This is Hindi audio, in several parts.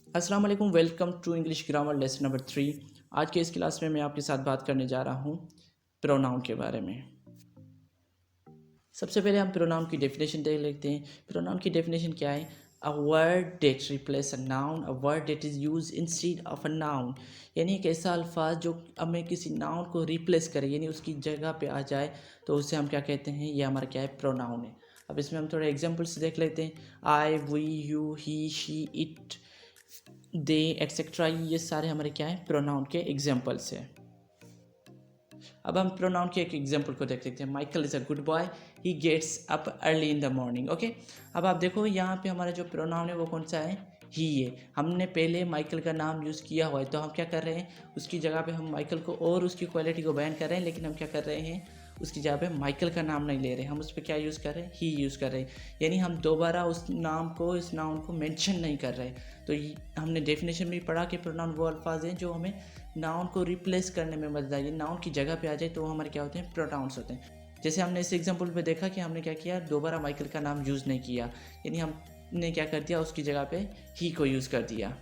अस्सलाम वालेकुम, welcome to English grammar lesson number 3। आज के इस क्लास में मैं आपके साथ बात करने जा रहा हूँ प्रोनाउन के बारे में। सबसे पहले हम प्रोनाउन की डेफिनेशन देख लेते हैं। प्रोनाउन की डेफिनेशन क्या है? A word that replace a noun, a word that is use instead of a noun. यानी एक ऐसा अल्फाज जो हमें किसी नाउन को रिप्लेस करे, यानी उसकी जगह पे आ जाए, तो उसे हम क्या कहते हैं? ये हमारा क्या है? प्रोनाउन है। अब इसमें हम थोड़े एग्जाम्पल्स देख लेते हैं। I, we, you, he, she, it, they, etcetera, ये सारे हमारे क्या है? प्रोनाउन के एग्जाम्पल्स हैं। अब हम प्रोनाउन के एक एग्जाम्पल को देख लेते हैं। Michael is a good boy, he gets up early in the morning. Okay, अब आप देखो यहाँ पे हमारा जो प्रोनाउन है वो कौन सा है? ही है। हमने पहले माइकल का नाम यूज़ किया हुआ है, तो हम क्या कर रहे हैं? उसकी जगह पे हम माइकल को और उसकी क्वालिटी को बयान कर रहे हैं, लेकिन हम क्या कर रहे हैं? उसकी जगह पे माइकल का नाम नहीं ले रहे, हम उस पर क्या यूज़ कर रहे हैं? ही यूज़ कर रहे हैं। यानी हम दोबारा उस नाम को, इस नाउन को मेंशन नहीं कर रहे। तो हमने डेफिनेशन में पढ़ा कि प्रोनाउन वो अल्फाज हैं जो हमें नाउन को रिप्लेस करने में मदद आई, नाउन की जगह पे आ जाए तो वो हमारे क्या होते हैं? प्रोनाउंस होते हैं। जैसे हमने इस एग्जांपल पे देखा कि हमने क्या किया, दोबारा माइकल का नाम यूज़ नहीं किया, यानी हमने क्या कर दिया, उसकी जगह पे ही को यूज़ कर दिया।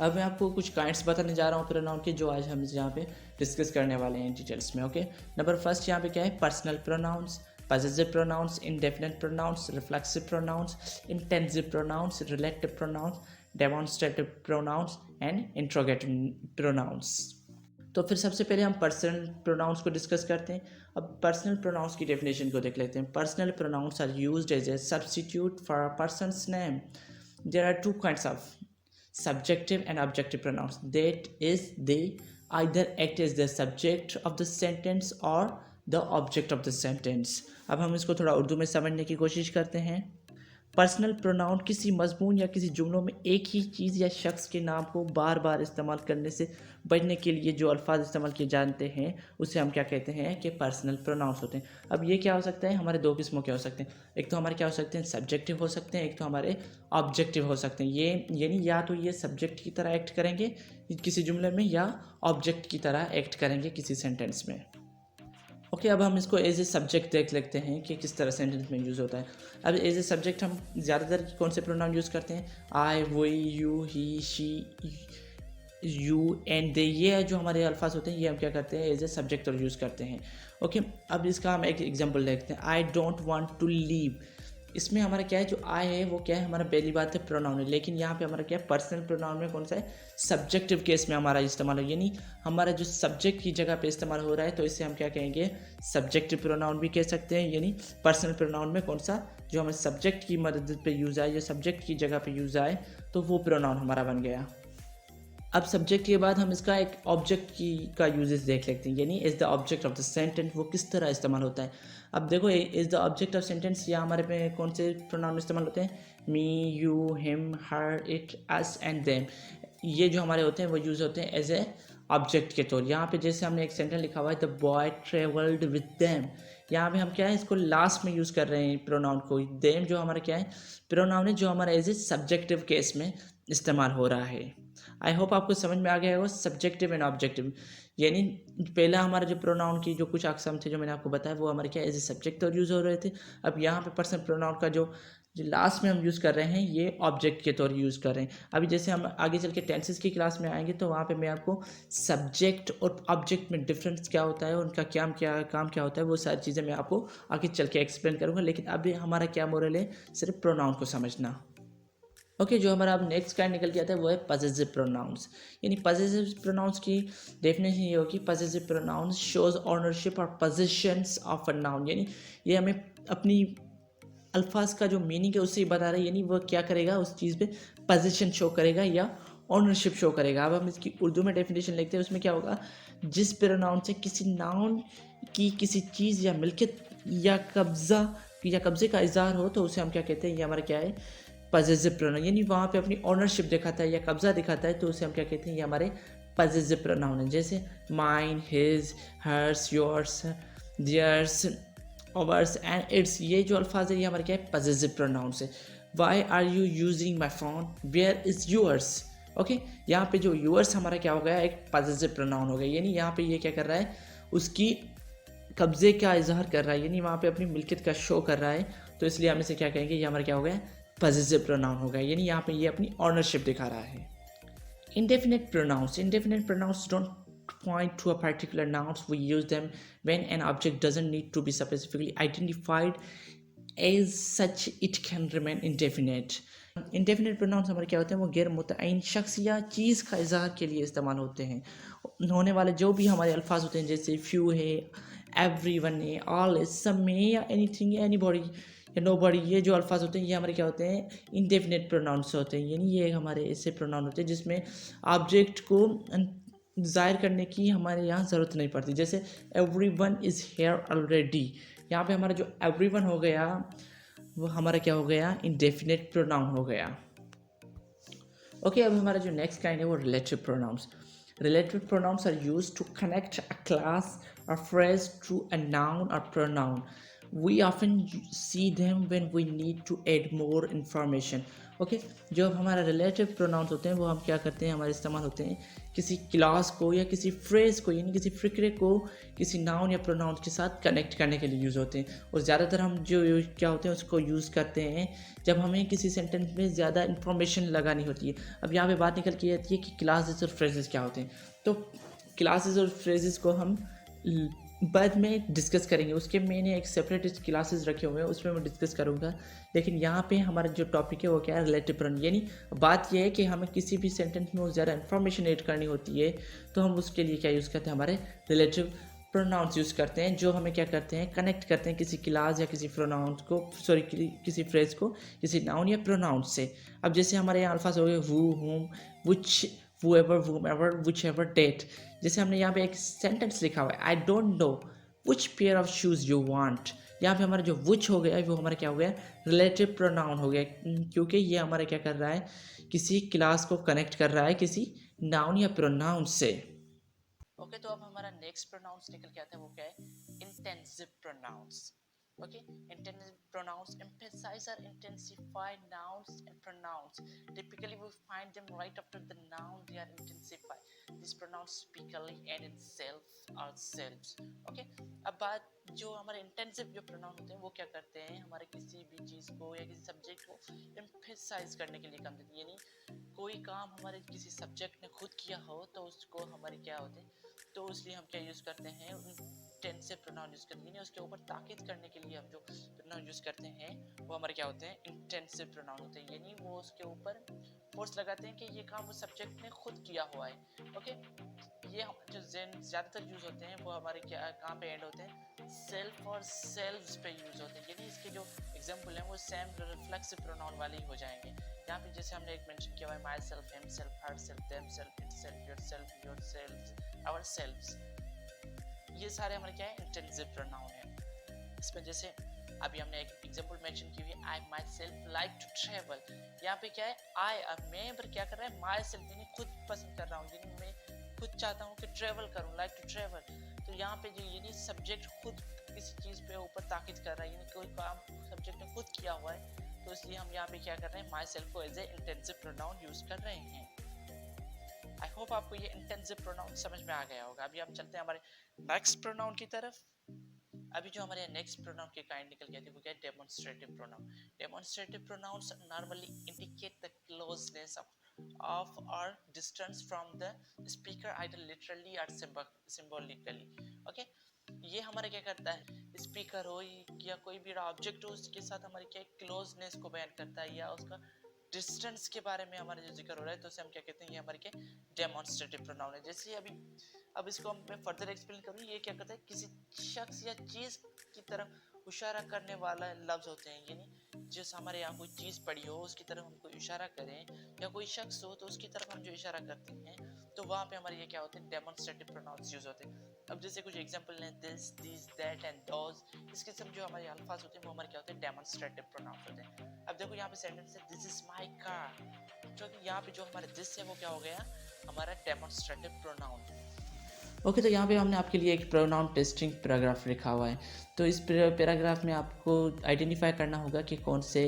अब मैं आपको कुछ काइंड्स बताने जा रहा हूँ प्रोनाउन के, जो आज हम यहाँ पे डिस्कस करने वाले हैं डिटेल्स में। ओके, नंबर फर्स्ट यहाँ पे क्या है? Personal pronouns, possessive pronouns, indefinite pronouns, reflexive pronouns, intensive pronouns, relative pronouns, demonstrative pronouns and interrogative pronouns। तो फिर सबसे पहले हम पर्सनल प्रोनाउंस को डिस्कस करते हैं। अब पर्सनल प्रोनाउंस की डेफिनेशन को देख लेते हैं। Personal pronouns are used as a substitute for a person's name. There are two kinds of subjective and objective pronouns, that is they either act as the subject of the sentence or the object of the sentence। अब हम इसको थोड़ा उर्दू में समझने की कोशिश करते हैं। पर्सनल प्रोनाउन किसी मजमून या किसी जुमलों में एक ही चीज़ या शख्स के नाम को बार बार इस्तेमाल करने से बचने के लिए जो अल्फाज इस्तेमाल किए जाते हैं उसे हम क्या कहते हैं? कि पर्सनल प्रोनाउंस होते हैं। अब ये क्या हो सकता है? हमारे दो किस्मों के हो सकते हैं। एक तो हमारे क्या हो सकते हैं? सब्जेक्टिव हो सकते हैं, एक तो हमारे ऑब्जेक्टिव हो सकते हैं। ये यानी या तो ये सब्जेक्ट की तरह एक्ट करेंगे किसी जुमले में, या ऑब्जेक्ट की तरह एक्ट करेंगे किसी सेंटेंस में। ओके, अब हम इसको एज ए सब्जेक्ट देख लेते हैं कि किस तरह सेंटेंस में यूज़ होता है। अब एज ए सब्जेक्ट हम ज़्यादातर कौन से प्रोनाउन यूज़ करते हैं? I, we, you, he, she, you and they, ये जो हमारे अल्फाज होते हैं ये हम क्या करते हैं? एज ए सब्जेक्ट और यूज़ करते हैं। ओके, अब इसका हम एक एग्जांपल देखते हैं। I don't want to leave. इसमें हमारा क्या है? जो आई है वो क्या है? हमारा पहली बात है प्रोनाउन है, लेकिन यहाँ पे हमारा क्या है? पर्सनल प्रोनाउन में कौन सा है? सब्जेक्टिव केस में हमारा इस्तेमाल है, यानी हमारा जो सब्जेक्ट की जगह पे इस्तेमाल हो रहा है, तो इसे हम क्या कहेंगे? सब्जेक्टिव प्रोनाउन भी कह सकते हैं। यानी पर्सनल प्रोनाउन में कौन सा जो हमें सब्जेक्ट की मदद पे यूज़ आए, या सब्जेक्ट की जगह पे यूज़ आए, तो वो प्रोनाउन हमारा बन गया। अब सब्जेक्ट के बाद हम इसका एक ऑब्जेक्ट की का यूजेस देख लेते हैं, यानी is the object of the sentence वो किस तरह इस्तेमाल होता है। अब देखो, is the object of sentence या हमारे पे कौन से प्रोनाउन इस्तेमाल होते हैं? Me, you, him, her, it, us and them. ये जो हमारे होते हैं वो यूज़ होते हैं एज ए ऑब्जेक्ट के तौर। यहाँ पे जैसे हमने एक सेंटेंस लिखा हुआ है, the boy travelled with them, यहाँ पे हम क्या है? इसको लास्ट में यूज़ कर रहे हैं प्रोनाउन को। देम जो हमारा क्या है? प्रोनाउन है जो हमारा एज ए सब्जेक्टिव केस में इस्तेमाल हो रहा है। आई होप आपको समझ में आ गया होगा सब्जेक्टिव एंड ऑब्जेक्टिव। यानी पहला हमारा जो प्रोनाउन की जो कुछ अक़साम थे जो मैंने आपको बताया, वो हमारे क्या एज ए सब्जेक्ट और यूज़ हो रहे थे। अब यहाँ पे पर्सनल प्रोनाउन का जो जो लास्ट में हम यूज़ कर रहे हैं, ये ऑब्जेक्ट के तौर यूज़ कर रहे हैं। अभी जैसे हम आगे चल के टेंसेस की क्लास में आएंगे, तो वहाँ पे मैं आपको सब्जेक्ट और ऑब्जेक्ट में डिफरेंस क्या होता है, उनका क्या काम क्या होता है, वो सारी चीज़ें मैं आपको आगे चल के एक्सप्लेन करूँगा। लेकिन अभी हमारा क्या मोरल है? सिर्फ प्रोनाउन को समझना। ओके, जो हमारा अब नेक्स्ट काइंड निकल के आता है वो है पजेसिव प्रोनाउंस। यानी पजेसिव प्रोनाउंस की डेफिनेशन ये होगी, पजेसिव प्रोनाउंस शोज ऑनरशिप और पोजीशंस ऑफ अ नाउन। यानी ये हमें अपनी अल्फाज का जो मीनिंग है उससे ही बता रहा है, यानी वह क्या करेगा? उस चीज़ पे पोजीशन शो करेगा या ऑनरशिप शो करेगा। अब हम इसकी उर्दू में डेफिनेशन लिखते हैं, उसमें क्या होगा? जिस प्रोनाउन से किसी नाउन की किसी चीज़ या मिल्कियत या कब्जे का इजहार हो, तो उसे हम क्या कहते हैं? ये हमारा क्या है? Possessive pronoun. यानी वहाँ पे अपनी ओनरशिप दिखाता है या कब्जा दिखाता है, तो उसे हम क्या कहते हैं? ये हमारे पजेसिव प्रोनाउन है। जैसे mine, his, hers, yours, theirs, ours and its, ये जो अल्फाज है ये हमारे क्या है? पजेसिव प्रोनाउंस है। Why are you using my phone, where is yours. Okay, यहाँ पे जो यूअर्स हमारा क्या हो गया? एक पजेसिव प्रोनाउन हो गया। यानी यहाँ पे ये क्या कर रहा है? उसकी कब्जे का इजहार कर रहा है, यानी वहाँ पे अपनी मिल्कियत का शो कर रहा है, तो इसलिए हम इसे क्या कहेंगे? ये हमारा क्या हो गया? पजेसिव प्रोनाउन होगा, यानी यहाँ पे ये अपनी ऑनरशिप दिखा रहा है। Indefinite pronouns don't point to a particular nouns. We use them when an object doesn't need to be specifically identified. As such, it can remain indefinite. Indefinite pronouns हमारे क्या होते हैं, वो गैर मुतअय्यन शख्स या चीज़ का इज़हार के लिए इस्तेमाल होते हैं। होने वाले जो भी हमारे अल्फाज होते हैं, जैसे few है, everyone है, all है, some है, या anything, anybody या nobody, ये जो अल्फाज होते हैं ये हमारे क्या होते हैं, इंडेफिनेट प्रोनाउंस होते हैं। यानी ये हमारे ऐसे प्रोनाउन होते हैं जिसमें ऑब्जेक्ट को ज़ाहिर करने की हमारे यहाँ ज़रूरत नहीं पड़ती। जैसे everyone is here already, यहाँ पे हमारा जो everyone हो गया वो हमारा क्या हो गया, इंडेफिनेट प्रोनाउन हो गया। ओके, अब हमारा जो नेक्स्ट काइंड है वो relative pronouns. Relative pronouns are used to connect a class or phrase to a noun or pronoun. We often see them when we need to add more information. Okay, जो अब हमारा रिलेटिव प्रोनाउंस होते हैं वो हम क्या करते हैं, हमारे इस्तेमाल होते हैं किसी क्लास को या किसी फ्रेज़ को, यानी किसी फ़िक्रे को किसी नाउन या प्रोनाउंस के साथ कनेक्ट करने के लिए यूज़ होते हैं। और ज़्यादातर हम जो क्या होते हैं उसको यूज़ करते हैं जब हमें किसी सेंटेंस में ज़्यादा इन्फॉर्मेशन लगानी होती है। अब यहाँ पे बात निकल के आती है कि क्लासेस और फ्रेजेस क्या होते हैं। तो क्लासेस और फ्रेजेस को हम बाद में डिस्कस करेंगे, उसके मैंने एक सेपरेट क्लासेस रखे हुए हैं, उसमें मैं डिस्कस करूँगा। लेकिन यहाँ पे हमारा जो टॉपिक है वो क्या है, रिलेटिव प्रोनाउन। यानी बात यह है कि हमें किसी भी सेंटेंस में ज़्यादा इन्फॉर्मेशन ऐड करनी होती है तो हम उसके लिए क्या यूज़ करते हैं, हमारे रिलेटिव प्रोनाउंस यूज़ करते हैं, जो हमें क्या करते हैं, कनेक्ट करते हैं किसी क्लास या किसी प्रोनाउंस को, सॉरी किसी फ्रेज को किसी नाउन या प्रोनाउंस से। अब जैसे हमारे यहाँ अल्फाज हो गए हु, हुम, विच, whoever, whomever, whichever, date। जैसे हमने यहाँ पे एक सेंटेंस लिखा हुआ है, I don't know which pair of shoes you want। यहाँ पे हमारा जो which हो गया वो हमारा क्या हो गया, रिलेटिव प्रोनाउन हो गया, क्योंकि ये हमारा क्या कर रहा है, किसी क्लास को कनेक्ट कर रहा है किसी नाउन या प्रोनाउन से। ओके, तो अब हमारा नेक्स्ट प्रोनाउंस निकल के आता है, वो क्या है, intensive pronouns. Okay, intensive pronouns emphasize or intensify nouns and pronouns. Typically, we find them right after the noun. They are intensified. These pronouns typically end in self or selves. Okay, अब बात जो हमारे intensive जो pronoun होते हैं वो क्या करते हैं, हमारे किसी भी चीज़ को या किसी सब्जेक्ट को emphasize करने के लिए काम देते हैं। यानी कोई काम हमारे किसी सब्जेक्ट ने खुद किया हो तो उसको हमारे क्या होते हैं, तो इसलिए हम क्या यूज़ करते हैं, इंटेंसिव प्रोनाउन यूज़ करते हैं। उसके ऊपर ताकीद करने के लिए हम जो प्रोनाउन यूज़ करते हैं वो हमारे क्या होते हैं, इंटेंसिव प्रोनाउन होते हैं। यानी वो उसके ऊपर फोर्स लगाते हैं कि ये काम उस सब्जेक्ट ने खुद किया हुआ है। ओके, ये जो ज़्यादातर यूज़ होते हैं वो हमारे क्या कहाँ पे एंड होते हैं, सेल्फ और सेल्व्स पे यूज़ होते हैं। यानी इसके जो एग्जाम्पल हैं वो सेम रिफ्लेक्सिव प्रोनाउन वाले ही हो जाएंगे। यहाँ पे जैसे हमने एक मेंशन किया हुआ है, myself, himself, herself, themself, itself, yourself, yourself, ourselves, ये सारे हमारे क्या है, इंटेंसिव प्रोनाउन है। इसमें जैसे अभी हमने एक एग्जांपल मेंशन की हुई है, I myself like to travel. यहाँ पे क्या है, आई, अब मैं पर क्या कर रहा है, माई सेल्फ, यानी खुद पसंद कर रहा हूँ, यानी मैं खुद चाहता हूँ कि ट्रेवल करूँ, लाइक टू ट्रेवल। तो यहाँ पे जो यानी सब्जेक्ट खुद किसी चीज़ पे ऊपर ताकीद कर रहा है, यानी कोई काम सब्जेक्ट ने खुद किया हुआ है, तो इसलिए हम यहाँ पे क्या कर रहे हैं, माई सेल्फ को as a intensive pronoun use कर रहे हैं। आई होप आपको ये इंटेंसिव प्रोनाउन समझ में आ गया होगा। अभी हम चलते हैं हमारे नेक्स्ट प्रोनाउन की तरफ। अभी जो हमारे नेक्स्ट प्रोनाउन के काइंड निकल गए थे वो क्या है, demonstrative pronoun. Demonstrative pronouns normally indicate the closeness of or distance from the speaker either literally or symbolically। okay, ये हमारे क्या करता है, स्पीकर हो या कोई भी ऑब्जेक्ट हो उसके साथ हमारी क्या क्लोजनेस को बयान करता है या उसका डिस्टेंस के बारे में हमारा जो जिक्र हो रहा है, तो उसे हम क्या कहते हैं, ये हमारे क्या डेमोन्स्ट्रेटिव प्रोनाउन है। जैसे अभी अब इसको मैं फर्दर एक्सप्लेन करूँ, ये क्या कहता है, किसी शख्स या चीज़ की तरफ इशारा करने वाला लफ्ज़ होते हैं। यानी जैसे हमारे यहाँ कोई चीज़ पड़ी हो उसकी तरफ हम कोई इशारा करें, या कोई शख्स हो तो उसकी तरफ हम जो इशारा करते हैं, तो वहाँ पे हमारे ये क्या होते हैं, डेमोन्स्ट्रेटिव प्रोनाउंस यूज होते हैं। अब जैसे कुछ एग्जांपल हैं, this, this, that and those, इस किस्म जो हमारे अल्फाज होते हैं वो हमारे क्या होते हैं, डेमोन्स्ट्रेटिव प्रोनाउंस होते हैं। अब देखो यहाँ पे सेंटेंस है, दिस इज माय कार, जो कि यहाँ पे जो हमारे दिस है वो क्या हो गया, हमारा डेमोन्स्ट्रेटिव प्रोनाउन। ओके, तो यहाँ पे हमने आपके लिए एक प्रोनाउन टेस्टिंग पैराग्राफ लिखा हुआ है। तो इस पैराग्राफ में आपको आइडेंटिफाई करना होगा कि कौन से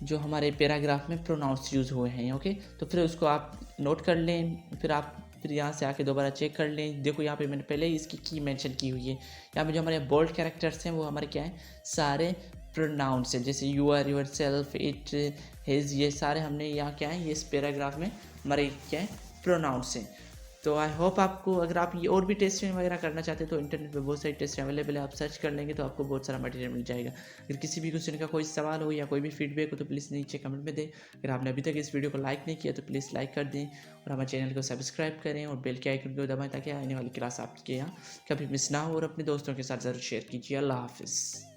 जो हमारे पैराग्राफ में प्रोनाउंस यूज़ हुए हैं। ओके, तो फिर उसको आप नोट कर लें, फिर यहाँ से आके दोबारा चेक कर लें। देखो यहाँ पे मैंने पहले ही इसकी की मेंशन की हुई है। यहाँ पे जो हमारे बोल्ड कैरेक्टर्स हैं वो हमारे क्या हैं, सारे प्रोनाउंस है, जैसे you are, yourself, it, his, ये सारे हमने यहाँ क्या है, ये इस पैराग्राफ में हमारे क्या है, प्रोनाउंस हैं। तो आई होप आपको, अगर आप ये और भी टेस्टिंग वगैरह करना चाहते हैं तो इंटरनेट पे बहुत सारी टेस्ट अवेलेबल है, आप सर्च कर लेंगे तो आपको बहुत सारा मटेरियल मिल जाएगा। अगर किसी भी क्वेश्चन का कोई सवाल हो या कोई भी फीडबैक हो तो प्लीज़ नीचे कमेंट में दें। अगर आपने अभी तक इस वीडियो को लाइक नहीं किया तो प्लीज़ लाइक कर दें और हमारे चैनल को सब्सक्राइब करें और बेल के आइकन को दबाएं ताकि आने वाली क्लास आपके यहाँ कभी मिस ना हो, और अपने दोस्तों के साथ ज़रूर शेयर कीजिए। अल्लाह हाफिज़।